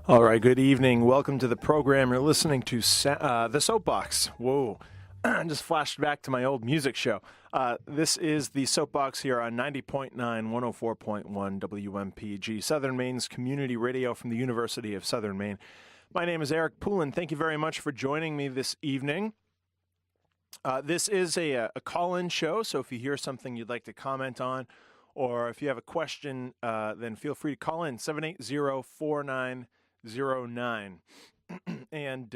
All right, good evening. Welcome to the program. You're listening to the Soapbox. Whoa, just flashed back to my old music show. This is the Soapbox here on 90.9, 104.1 WMPG, Southern Maine's community radio from the University of Southern Maine. My name is Eric Poulin. Thank you very much for joining me this evening. This is a call-in show, so if you hear something you'd like to comment on, or if you have a question, then feel free to call in 780-4909. And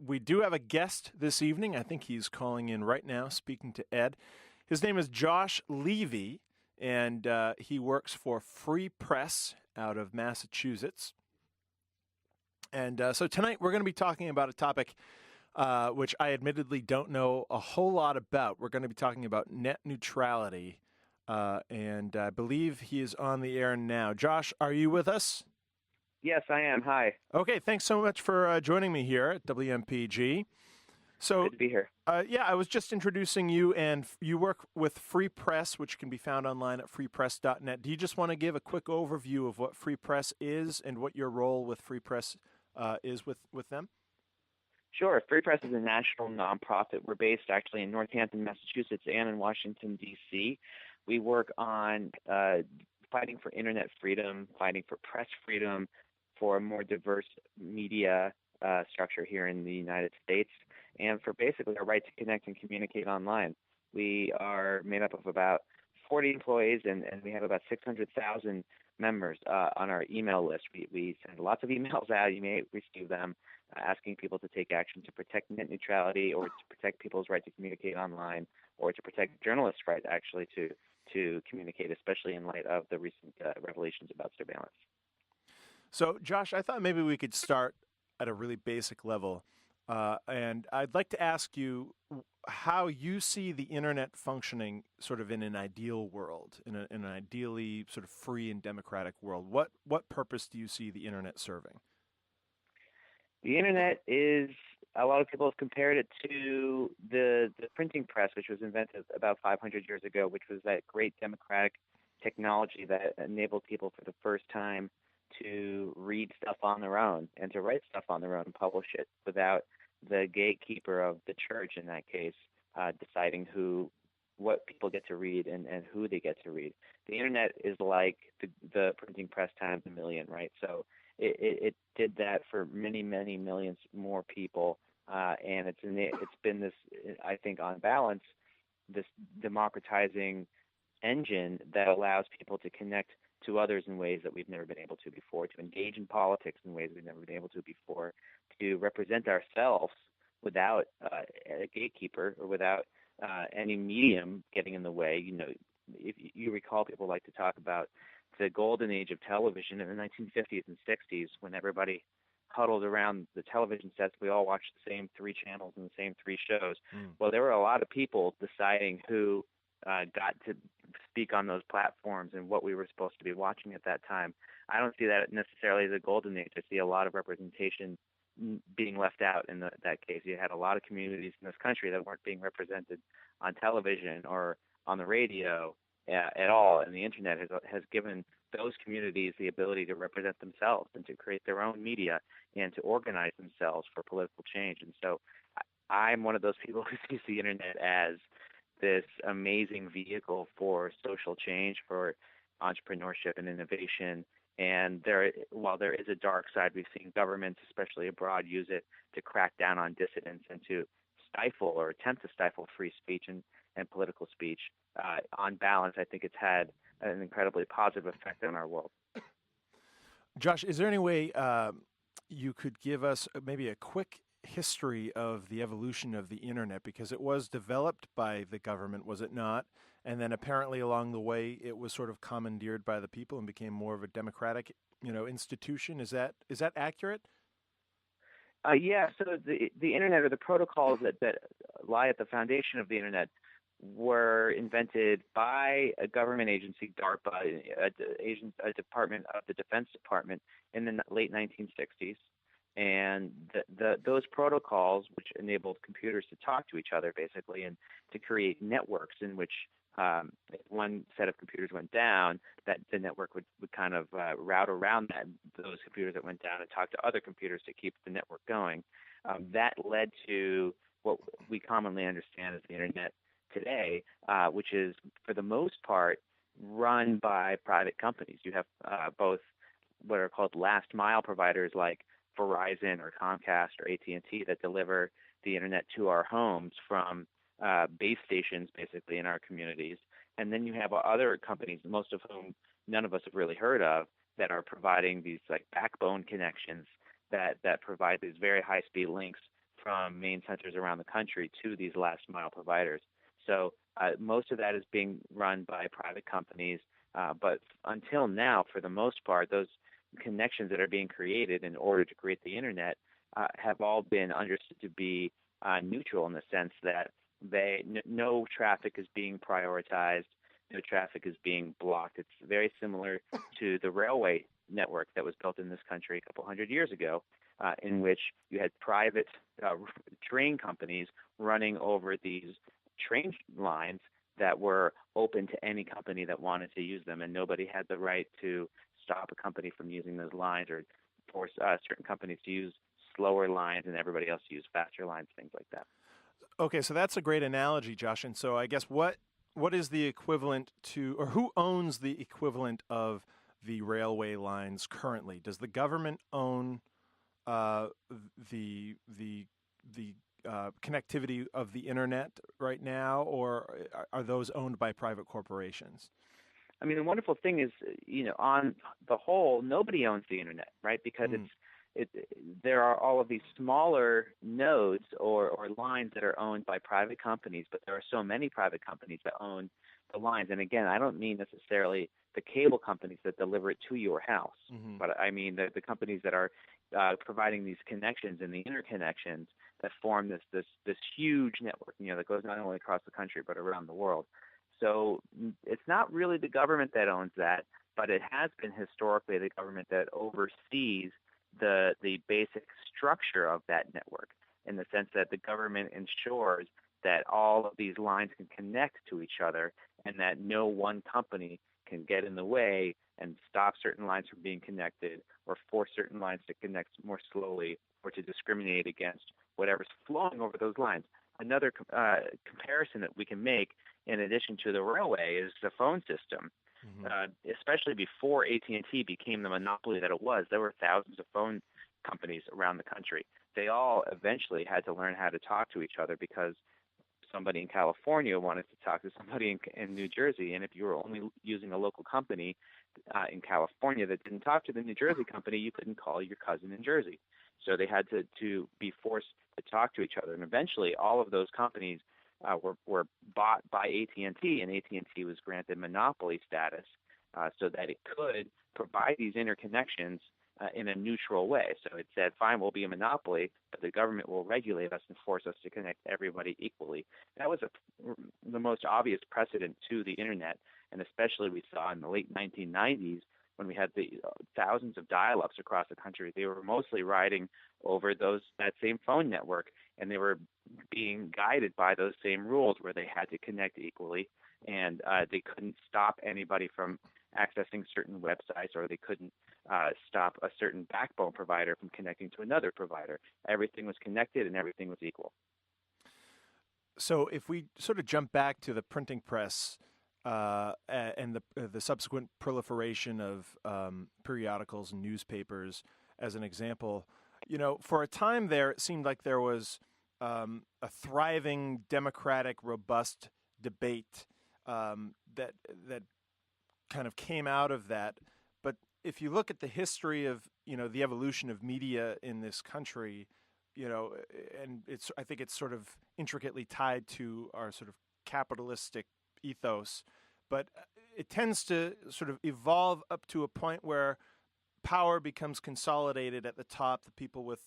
we do have a guest this evening. I think he's calling in right now, speaking to Ed. His name is Josh Levy, and he works for Free Press out of Massachusetts. And so tonight we're going to be talking about a topic which I admittedly don't know a whole lot about. We're going to be talking about net neutrality, and I believe he is on the air now. Josh, are you with us? Yes, I am. Hi. Okay, thanks so much for joining me here at WMPG. So, good to be here. I was just introducing you, and you work with Free Press, which can be found online at freepress.net. Do you just want to give a quick overview of what Free Press is and what your role with Free Press is with them? Sure. Free Press is a national nonprofit. We're based actually in Northampton, Massachusetts, and in Washington, D.C. We work on fighting for internet freedom, fighting for press freedom, for a more diverse media structure here in the United States, and for basically our right to connect and communicate online. We are made up of about 40 employees, and we have about 600,000 members on our email list. We send lots of emails out. You may receive them asking people to take action to protect net neutrality, or to protect people's right to communicate online, or to protect journalists' right actually to communicate, especially in light of the recent revelations about surveillance. So, Josh, I thought maybe we could start at a really basic level, and I'd like to ask you how you see the internet functioning sort of in an ideal world, in an ideally sort of free and democratic world. What purpose do you see the internet serving? The internet is, a lot of people have compared it to the printing press, which was invented about 500 years ago, which was that great democratic technology that enabled people for the first time to read stuff on their own and to write stuff on their own and publish it without the gatekeeper of the church, in that case, deciding what people get to read and who they get to read. The internet is like the printing press times a million, right? So it did that for many, many millions more people, and it's been this, I think, on balance, this democratizing engine that allows people to connect to others in ways that we've never been able to before, to engage in politics in ways we've never been able to before, to represent ourselves without a gatekeeper or without any medium getting in the way. You know, if you recall, people like to talk about the golden age of television in the 1950s and 60s, when everybody huddled around the television sets. We all watched the same three channels and the same three shows. Well, there were a lot of people deciding who got to speak on those platforms and what we were supposed to be watching at that time. I don't see that necessarily as a golden age. I see a lot of representation being left out in that case. You had a lot of communities in this country that weren't being represented on television or on the radio at all, and the internet has given those communities the ability to represent themselves and to create their own media and to organize themselves for political change. And so I'm one of those people who sees the internet as this amazing vehicle for social change, for entrepreneurship and innovation. And while there is a dark side, we've seen governments, especially abroad, use it to crack down on dissidents and to stifle or attempt to stifle free speech and political speech. On balance, I think it's had an incredibly positive effect on our world. Josh, is there any way you could give us maybe a quick history of the evolution of the internet, because it was developed by the government, was it not? And then apparently along the way it was sort of commandeered by the people and became more of a democratic, institution. Is that accurate? Yeah. So the internet, or the protocols that lie at the foundation of the internet, were invented by a government agency, DARPA, a department of the Defense Department, in the late 1960s. And those protocols, which enabled computers to talk to each other, basically, and to create networks in which if one set of computers went down, that the network would kind of route around those computers that went down and talk to other computers to keep the network going. That led to what we commonly understand as the internet today, which is for the most part run by private companies. You have both what are called last mile providers like Verizon or Comcast or AT&T that deliver the internet to our homes from base stations basically in our communities. And then you have other companies, most of whom none of us have really heard of, that are providing these like backbone connections that provide these very high speed links from main centers around the country to these last mile providers. So most of that is being run by private companies, but until now, for the most part, those connections that are being created in order to create the internet have all been understood to be neutral in the sense that no traffic is being prioritized, no traffic is being blocked. It's very similar to the railway network that was built in this country a couple hundred years ago, in which you had private train companies running over these train lines that were open to any company that wanted to use them, and nobody had the right to stop a company from using those lines or force certain companies to use slower lines and everybody else to use faster lines, things like that. Okay, so that's a great analogy, Josh. And so I guess what is the equivalent to, or who owns the equivalent of the railway lines currently? Does the government own the connectivity of the internet right now, or are those owned by private corporations? I mean, the wonderful thing is, on the whole, nobody owns the internet, right? Because there are all of these smaller nodes or lines that are owned by private companies, but there are so many private companies that own the lines. And again, I don't mean necessarily the cable companies that deliver it to your house, but I mean the companies that are providing these connections and the interconnections that form this huge network, that goes not only across the country but around the world. So it's not really the government that owns that, but it has been historically the government that oversees the basic structure of that network, in the sense that the government ensures that all of these lines can connect to each other and that no one company can get in the way and stop certain lines from being connected or force certain lines to connect more slowly or to discriminate against whatever's flowing over those lines. Another comparison that we can make in addition to the railway is the phone system. Especially before AT&T became the monopoly that it was, there were thousands of phone companies around the country. They all eventually had to learn how to talk to each other because somebody in California wanted to talk to somebody in New Jersey, and if you were only using a local company in California that didn't talk to the New Jersey company, you couldn't call your cousin in Jersey. So they had to be forced to talk to each other, and eventually all of those companies were bought by AT&T, and AT&T was granted monopoly status so that it could provide these interconnections in a neutral way. So it said, fine, we'll be a monopoly, but the government will regulate us and force us to connect everybody equally. That was the most obvious precedent to the internet, and especially we saw in the late 1990s when we had the thousands of dial-ups across the country. They were mostly riding over that same phone network, and they were being guided by those same rules where they had to connect equally, and they couldn't stop anybody from accessing certain websites, or they couldn't stop a certain backbone provider from connecting to another provider. Everything was connected and everything was equal. So if we sort of jump back to the printing press and the subsequent proliferation of periodicals and newspapers as an example, for a time there, it seemed like there was a thriving, democratic, robust debate that kind of came out of that. But if you look at the history of the evolution of media in this country, and I think it's sort of intricately tied to our sort of capitalistic ethos, but it tends to sort of evolve up to a point where power becomes consolidated at the top. The people with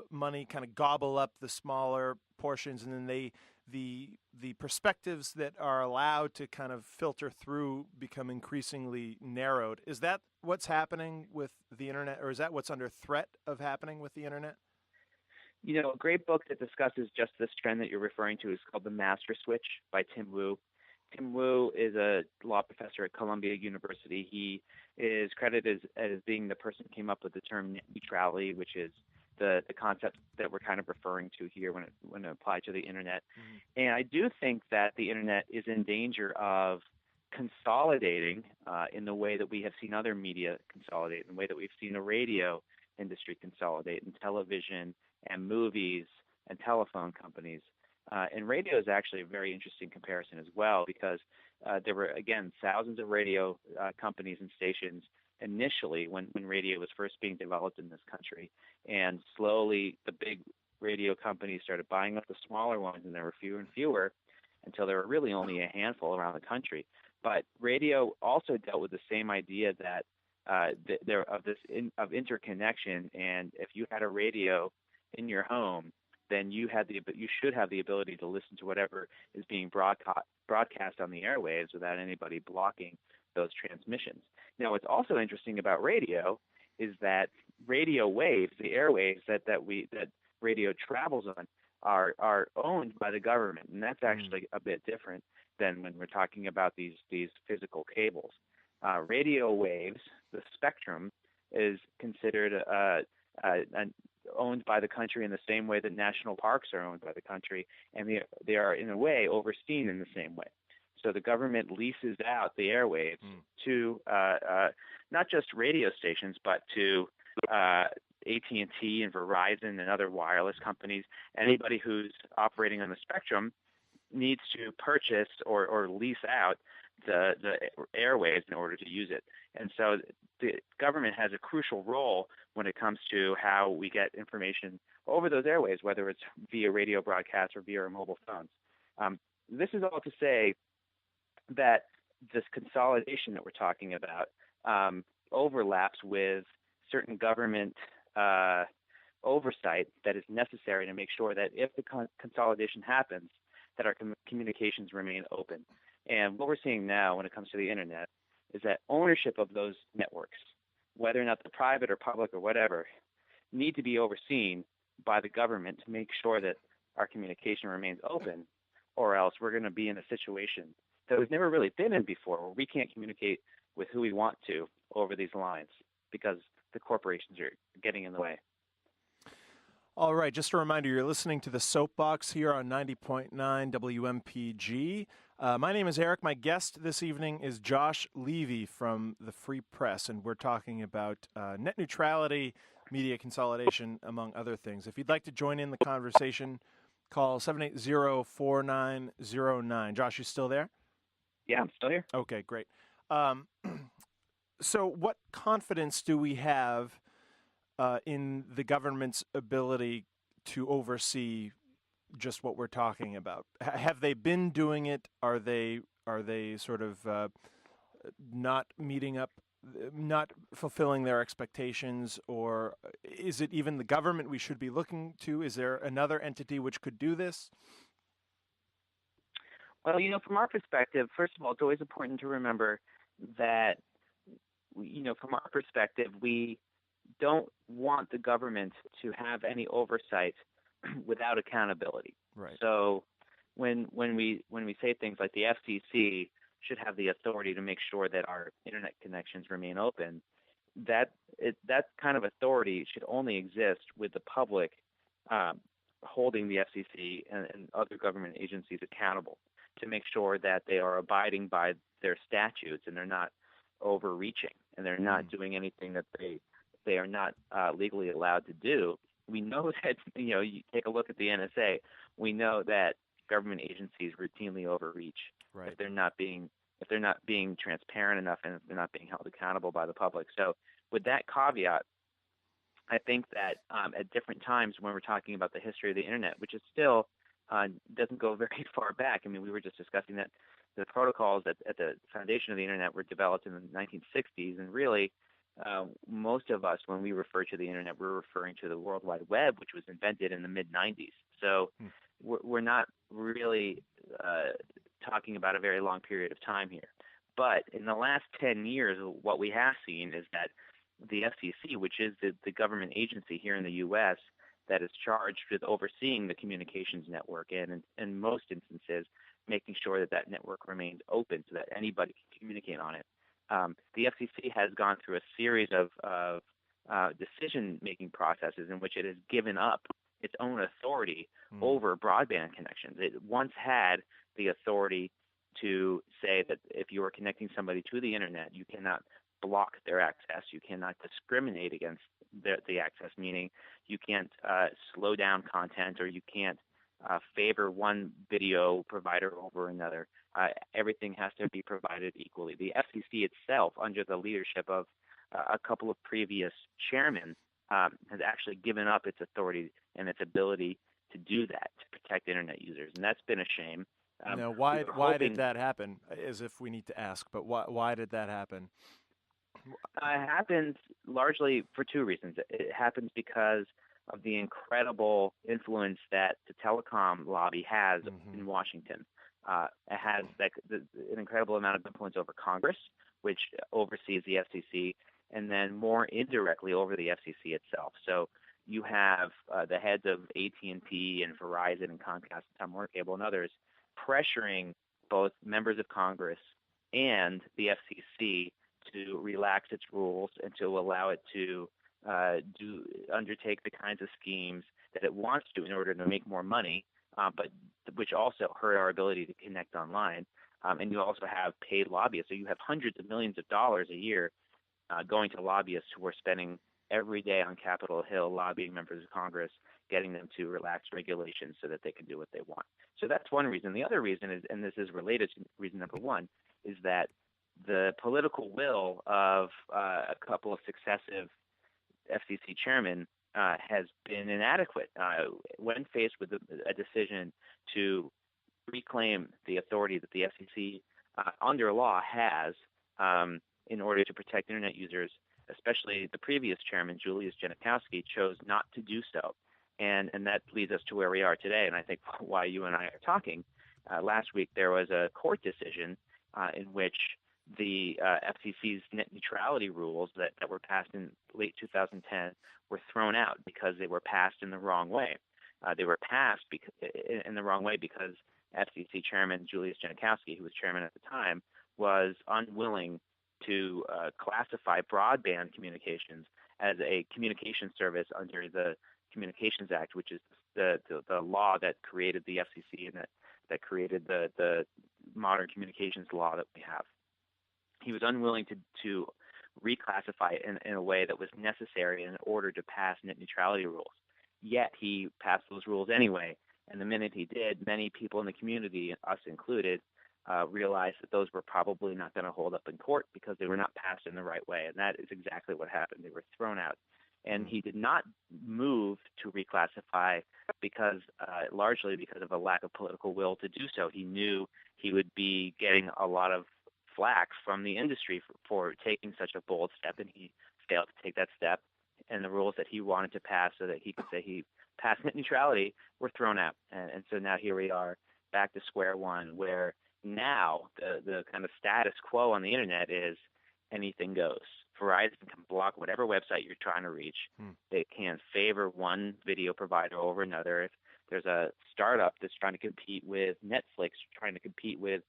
money kind of gobble up the smaller portions, and then the perspectives that are allowed to kind of filter through become increasingly narrowed. Is that what's happening with the internet, or is that what's under threat of happening with the internet? A great book that discusses just this trend that you're referring to is called The Master Switch by Tim Wu. Tim Wu is a law professor at Columbia University. He is credited as being the person who came up with the term net neutrality, which is the concept that we're kind of referring to here when it applied to the internet. Mm-hmm. And I do think that the internet is in danger of consolidating in the way that we have seen other media consolidate, in the way that we've seen the radio industry consolidate, and television and movies and telephone companies. And radio is actually a very interesting comparison as well, because there were, again, thousands of radio companies and stations initially when radio was first being developed in this country. And slowly the big radio companies started buying up the smaller ones, and there were fewer and fewer until there were really only a handful around the country. But radio also dealt with the same idea that of interconnection, and if you had a radio in your home, then you should have the ability to listen to whatever is being broadcast on the airwaves without anybody blocking those transmissions. Now, what's also interesting about radio is that radio waves, the airwaves that radio travels on, are owned by the government, and that's actually a bit different than when we're talking about these physical cables. Radio waves, the spectrum, is considered owned by the country in the same way that national parks are owned by the country, and they are in a way overseen in the same way. So the government leases out the airwaves to not just radio stations, but to AT&T and Verizon and other wireless companies. Anybody who's operating on the spectrum needs to purchase or lease out the airwaves in order to use it. And so the government has a crucial role when it comes to how we get information over those airwaves, whether it's via radio broadcasts or via our mobile phones. This is all to say that this consolidation that we're talking about overlaps with certain government oversight that is necessary to make sure that if the consolidation happens, that our communications remain open. And what we're seeing now when it comes to the internet is that ownership of those networks, whether or not they're private or public or whatever, need to be overseen by the government to make sure that our communication remains open, or else we're going to be in a situation that we've never really been in before, where we can't communicate with who we want to over these lines because the corporations are getting in the way. All right, just a reminder, you're listening to the Soapbox here on 90.9 WMPG. My name is Eric. My guest this evening is Josh Levy from the Free Press, and we're talking about net neutrality, media consolidation, among other things. If you'd like to join in the conversation, call 780-4909. Josh, you still there? Yeah, I'm still here. Okay, great. So what confidence do we have in the government's ability to oversee just what we're talking about? Have they been doing it? Are they sort of not meeting up, not fulfilling their expectations, or is it even the government we should be looking to? Is there another entity which could do this? Well, from our perspective, first of all, it's always important to remember that, from our perspective, we don't want the government to have any oversight without accountability. Right. So when we say things like the FCC should have the authority to make sure that our internet connections remain open, that kind of authority should only exist with the public holding the FCC and other government agencies accountable to make sure that they are abiding by their statutes and they're not overreaching and they're not doing anything that they are not legally allowed to do. We know that, you take a look at the NSA, we know that government agencies routinely overreach right. if they're not being transparent enough and if they're not being held accountable by the public. So with that caveat, I think that at different times when we're talking about the history of the internet, which is still doesn't go very far back. I mean, we were just discussing that the protocols at the foundation of the internet were developed in the 1960s, and really most of us, when we refer to the internet, we're referring to the World Wide Web, which was invented in the mid-90s. So we're not really talking about a very long period of time here. But in the last 10 years, what we have seen is that the FCC, which is the government agency here in the U.S., that is charged with overseeing the communications network and in most instances making sure that that network remains open so that anybody can communicate on it. The FCC has gone through a series of decision-making processes in which it has given up its own authority over broadband connections. It once had the authority to say that if you are connecting somebody to the internet, you cannot block their access, you cannot discriminate against the access, meaning you can't slow down content or you can't favor one video provider over another. Everything has to be provided equally. The FCC itself, under the leadership of a couple of previous chairmen, has actually given up its authority and its ability to do that, to protect internet users, and that's been a shame. Now, why did that happen? As if we need to ask, but why did that happen? It happens largely for two reasons. It happens because of the incredible influence that the telecom lobby has in Washington. It has an incredible amount of influence over Congress, which oversees the FCC, and then more indirectly over the FCC itself. So you have the heads of AT&T and Verizon and Comcast and Time Warner Cable and others pressuring both members of Congress and the FCC to relax its rules and to allow it to undertake the kinds of schemes that it wants to in order to make more money, but which also hurt our ability to connect online. And you also have paid lobbyists. So you have hundreds of millions of dollars a year going to lobbyists who are spending every day on Capitol Hill lobbying members of Congress, getting them to relax regulations so that they can do what they want. So that's one reason. The other reason is, and this is related to reason number one, is that the political will of a couple of successive FCC chairmen has been inadequate. When faced with a decision to reclaim the authority that the FCC under law has in order to protect internet users, especially the previous chairman, Julius Genachowski, chose not to do so. And that leads us to where we are today, and I think why you and I are talking. Last week there was a court decision in which the FCC's net neutrality rules that were passed in late 2010 were thrown out because they were passed in the wrong way. They were passed in the wrong way because FCC Chairman Julius Genachowski, who was chairman at the time, was unwilling to classify broadband communications as a communication service under the Communications Act, which is the law that created the FCC and that created the modern communications law that we have. He was unwilling to reclassify it in a way that was necessary in order to pass net neutrality rules. Yet he passed those rules anyway, and the minute he did, many people in the community, us included, realized that those were probably not going to hold up in court because they were not passed in the right way, and that is exactly what happened. They were thrown out. And he did not move to reclassify largely because of a lack of political will to do so. He knew he would be getting a lot of flack from the industry for taking such a bold step, and he failed to take that step. And the rules that he wanted to pass so that he could say he passed net neutrality were thrown out. And so now here we are back to square one, where now the kind of status quo on the internet is anything goes. Verizon can block whatever website you're trying to reach. They can favor one video provider over another. If there's a startup that's trying to compete with Netflix, trying to compete with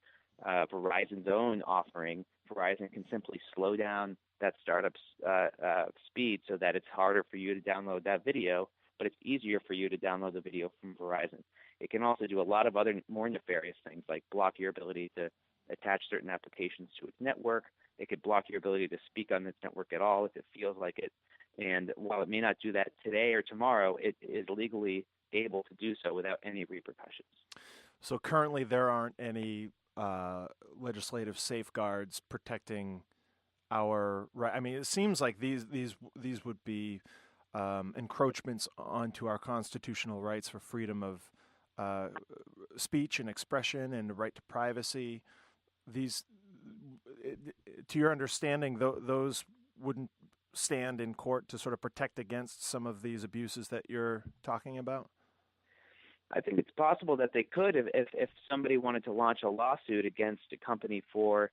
Verizon's own offering, Verizon can simply slow down that startup's speed so that it's harder for you to download that video, but it's easier for you to download the video from Verizon. It can also do a lot of other more nefarious things, like block your ability to attach certain applications to its network. It could block your ability to speak on its network at all if it feels like it. And while it may not do that today or tomorrow, it is legally able to do so without any repercussions. So currently there aren't any legislative safeguards protecting our right. I mean, it seems like these would be encroachments onto our constitutional rights for freedom of speech and expression and the right to privacy. These, to your understanding, those wouldn't stand in court to sort of protect against some of these abuses that you're talking about? I think it's possible that they could if somebody wanted to launch a lawsuit against a company for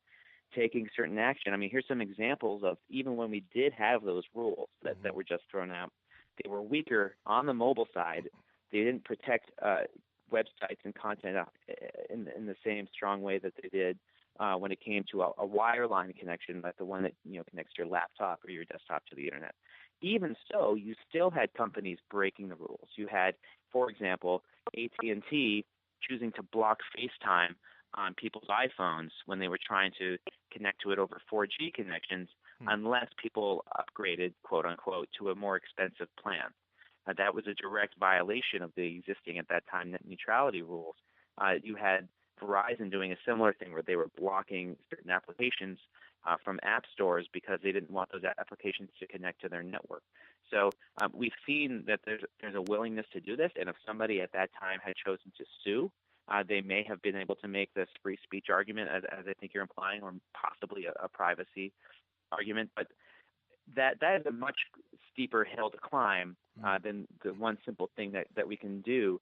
taking certain action. I mean, here's some examples of even when we did have those rules that were just thrown out. They were weaker on the mobile side. They didn't protect websites and content in the same strong way that they did when it came to a wireline connection, like the one that connects your laptop or your desktop to the internet. Even so, you still had companies breaking the rules. You had, for example, AT&T choosing to block FaceTime on people's iPhones when they were trying to connect to it over 4G connections, unless people upgraded, quote unquote, to a more expensive plan. That was a direct violation of the existing at that time net neutrality rules. You had Verizon doing a similar thing where they were blocking certain applications from app stores because they didn't want those applications to connect to their network. So we've seen that there's a willingness to do this, and if somebody at that time had chosen to sue, they may have been able to make this free speech argument, as I think you're implying, or possibly a privacy argument. But that is a much steeper hill to climb than the one simple thing that we can do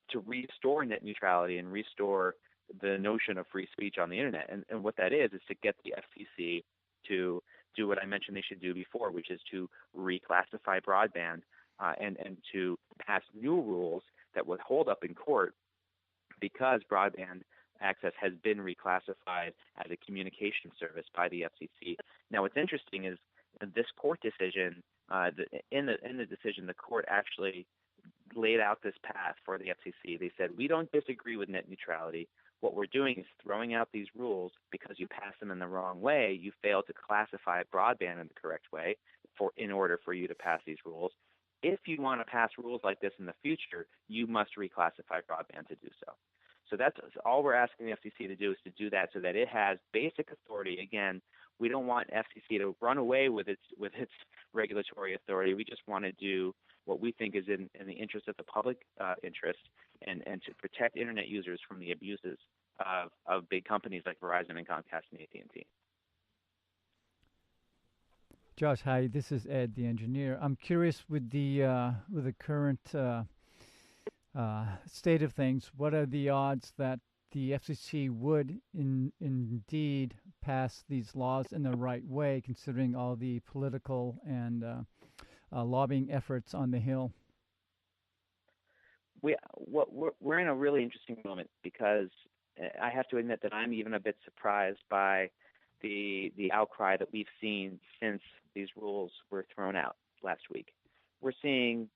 to restore net neutrality and restore the notion of free speech on the internet. And what that is to get the FCC to do what I mentioned they should do before, which is to reclassify broadband and to pass new rules that would hold up in court because broadband access has been reclassified as a communication service by the FCC. Now, what's interesting is this court decision, in the decision, the court actually laid out this path for the FCC. They said, we don't disagree with net neutrality. What we're doing is throwing out these rules because you pass them in the wrong way. You failed to classify broadband in the correct way in order for you to pass these rules. If you want to pass rules like this in the future, you must reclassify broadband to do so. So that's all we're asking the FCC to do, is to do that so that it has basic authority. Again, we don't want FCC to run away with its regulatory authority. We just want to do what we think is in the interest of the public interest and to protect internet users from the abuses of big companies like Verizon and Comcast and AT&T. Josh, hi. This is Ed, the engineer. I'm curious with the current state of things. What are the odds that the FCC would indeed pass these laws in the right way, considering all the political and lobbying efforts on the Hill? We're in a really interesting moment because I have to admit that I'm even a bit surprised by the outcry that we've seen since these rules were thrown out last week. We're seeing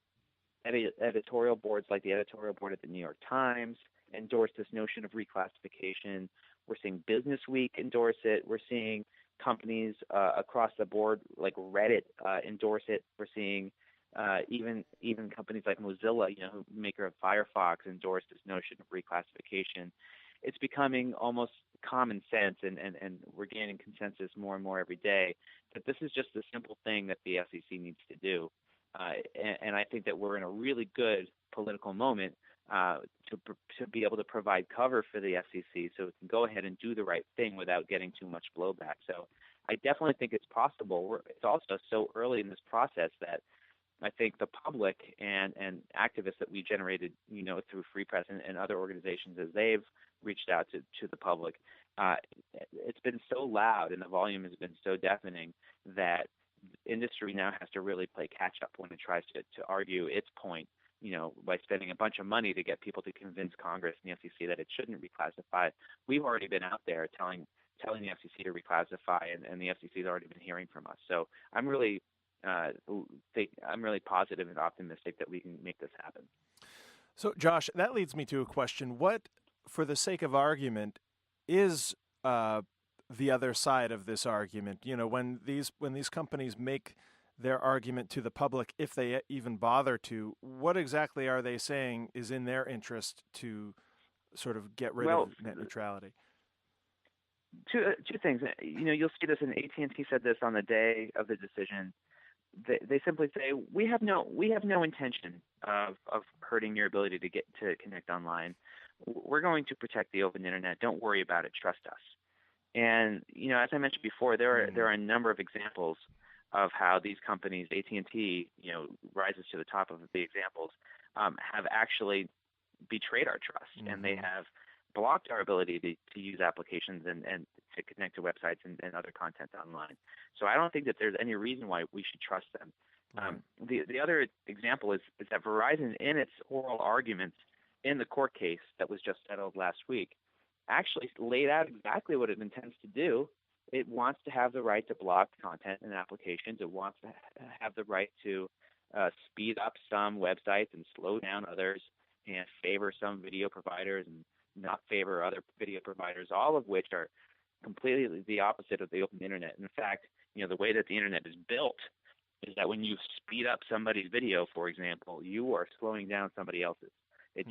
editorial boards like the editorial board at the New York Times endorse this notion of reclassification. We're seeing Business Week endorse it. We're seeing companies across the board like Reddit endorse it. We're seeing even companies like Mozilla, maker of Firefox, endorse this notion of reclassification. It's becoming almost common sense, and we're gaining consensus more and more every day that this is just a simple thing that the FCC needs to do. And I think that we're in a really good political moment to be able to provide cover for the FCC so it can go ahead and do the right thing without getting too much blowback. So I definitely think it's possible. It's also so early in this process that I think the public and activists that we generated, through Free Press and other organizations as they've reached out to the public, it's been so loud and the volume has been so deafening that industry now has to really play catch up when it tries to argue its point, by spending a bunch of money to get people to convince Congress and the FCC that it shouldn't reclassify. We've already been out there telling the FCC to reclassify, and the FCC has already been hearing from us. So I'm really positive and optimistic that we can make this happen. So, Josh, that leads me to a question. What, for the sake of argument, is the other side of this argument? When these companies make their argument to the public, if they even bother to, what exactly are they saying is in their interest to sort of get rid of net neutrality? Two things. You'll see this, and AT&T said this on the day of the decision. They simply say, we have no intention of hurting your ability to connect online. We're going to protect the open internet. Don't worry about it. Trust us. And as I mentioned before, there are a number of examples of how these companies, AT&T, rises to the top of the examples, have actually betrayed our trust, and they have blocked our ability to use applications and to connect to websites and other content online. So I don't think that there's any reason why we should trust them. Right. The other example is that Verizon, in its oral arguments in the court case that was just settled last week, actually laid out exactly what it intends to do. It wants to have the right to block content and applications. It wants to have the right to speed up some websites and slow down others, and favor some video providers and not favor other video providers, all of which are completely the opposite of the open internet. In fact, the way that the internet is built is that when you speed up somebody's video, for example, you are slowing down somebody else's. It's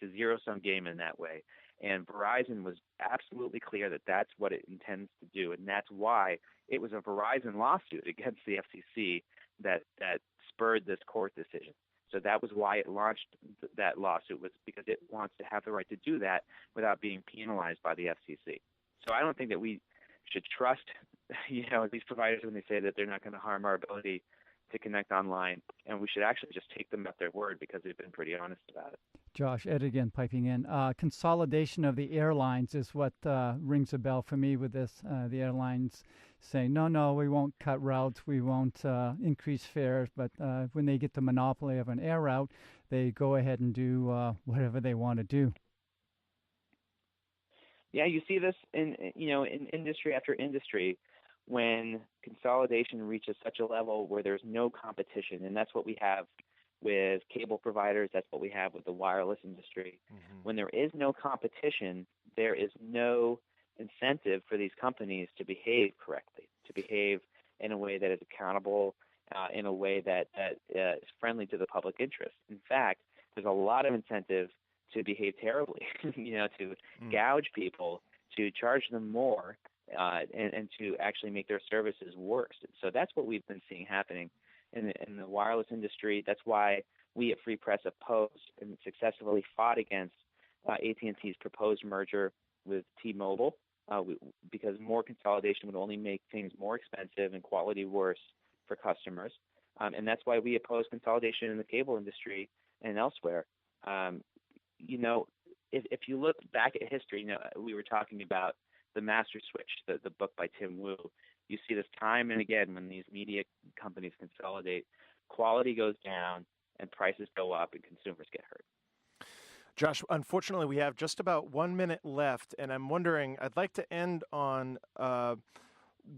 a zero-sum game in that way. And Verizon was absolutely clear that that's what it intends to do, and that's why it was a Verizon lawsuit against the FCC that spurred this court decision. So that was why it launched that lawsuit, was because it wants to have the right to do that without being penalized by the FCC. So I don't think that we should trust, these providers when they say that they're not going to harm our ability to connect online, and we should actually just take them at their word because they've been pretty honest about it. Josh, Ed again piping in. Consolidation of the airlines is what rings a bell for me with this. The airlines saying, no, we won't cut routes, we won't increase fares, but when they get the monopoly of an air route, they go ahead and do whatever they want to do. Yeah, you see this in industry after industry when consolidation reaches such a level where there's no competition, and that's what we have with cable providers. That's what we have with the wireless industry. Mm-hmm. When there is no competition, there is no incentive for these companies to behave correctly, to behave in a way that is accountable, in a way that is friendly to the public interest. In fact, there's a lot of incentive to behave terribly, to gouge people, to charge them more, and to actually make their services worse. So that's what we've been seeing happening in the wireless industry. That's why we at Free Press opposed and successfully fought against AT&T's proposed merger with T-Mobile, because more consolidation would only make things more expensive and quality worse for customers. And that's why we oppose consolidation in the cable industry and elsewhere. If you look back at history, we were talking about The Master Switch, the book by Tim Wu. You see this time and again when these media companies consolidate, quality goes down and prices go up and consumers get hurt. Josh, unfortunately, we have just about 1 minute left, and I'm wondering, I'd like to end on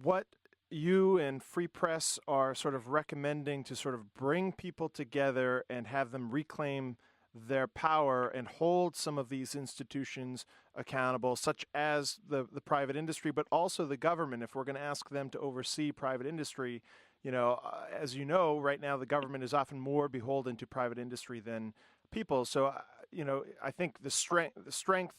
what you and Free Press are sort of recommending to sort of bring people together and have them reclaim their power and hold some of these institutions accountable, such as the private industry, but also the government. If we're going to ask them to oversee private industry, as you know, right now the government is often more beholden to private industry than people. So, I think the strength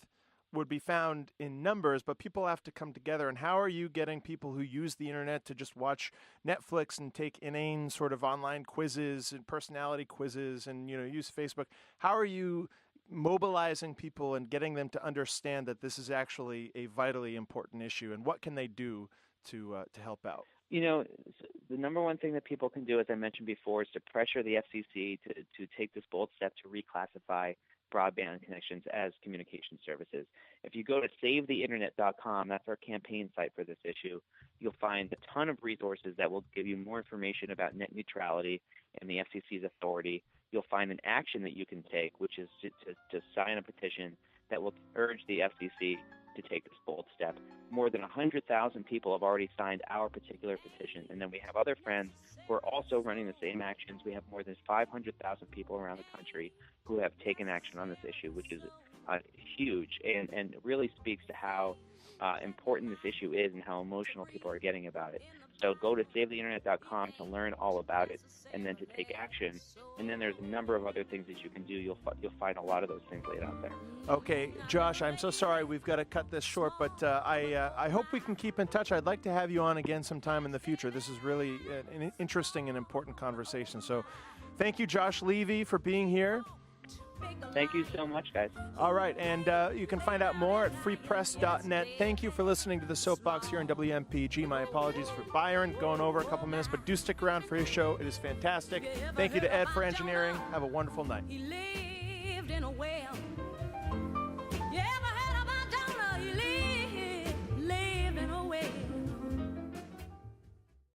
would be found in numbers, but people have to come together. And how are you getting people who use the internet to just watch Netflix and take inane sort of online quizzes and personality quizzes and, use Facebook? How are you mobilizing people and getting them to understand that this is actually a vitally important issue, and what can they do to help out? The number one thing that people can do, as I mentioned before, is to pressure the FCC to take this bold step to reclassify broadband connections as communication services. If you go to SaveTheInternet.com, that's our campaign site for this issue, you'll find a ton of resources that will give you more information about net neutrality and the FCC's authority. You'll find an action that you can take, which is to sign a petition that will urge the FCC to take this bold step. More than 100,000 people have already signed our particular petition, and then we have other friends who are also running the same actions. We have more than 500,000 people around the country who have taken action on this issue, which is huge and really speaks to how important this issue is and how emotional people are getting about it. So go to SaveTheInternet.com to learn all about it and then to take action. And then there's a number of other things that you can do. You'll find a lot of those things laid out there. Okay, Josh, I'm so sorry we've got to cut this short, but I hope we can keep in touch. I'd like to have you on again sometime in the future. This is really an interesting and important conversation. So thank you, Josh Levy, for being here. Thank you so much, guys. All right, and you can find out more at freepress.net. Thank you for listening to the Soapbox here on WMPG. My apologies for Byron going over a couple minutes, but do stick around for his show. It is fantastic. Thank you to Ed for engineering. Have a wonderful night.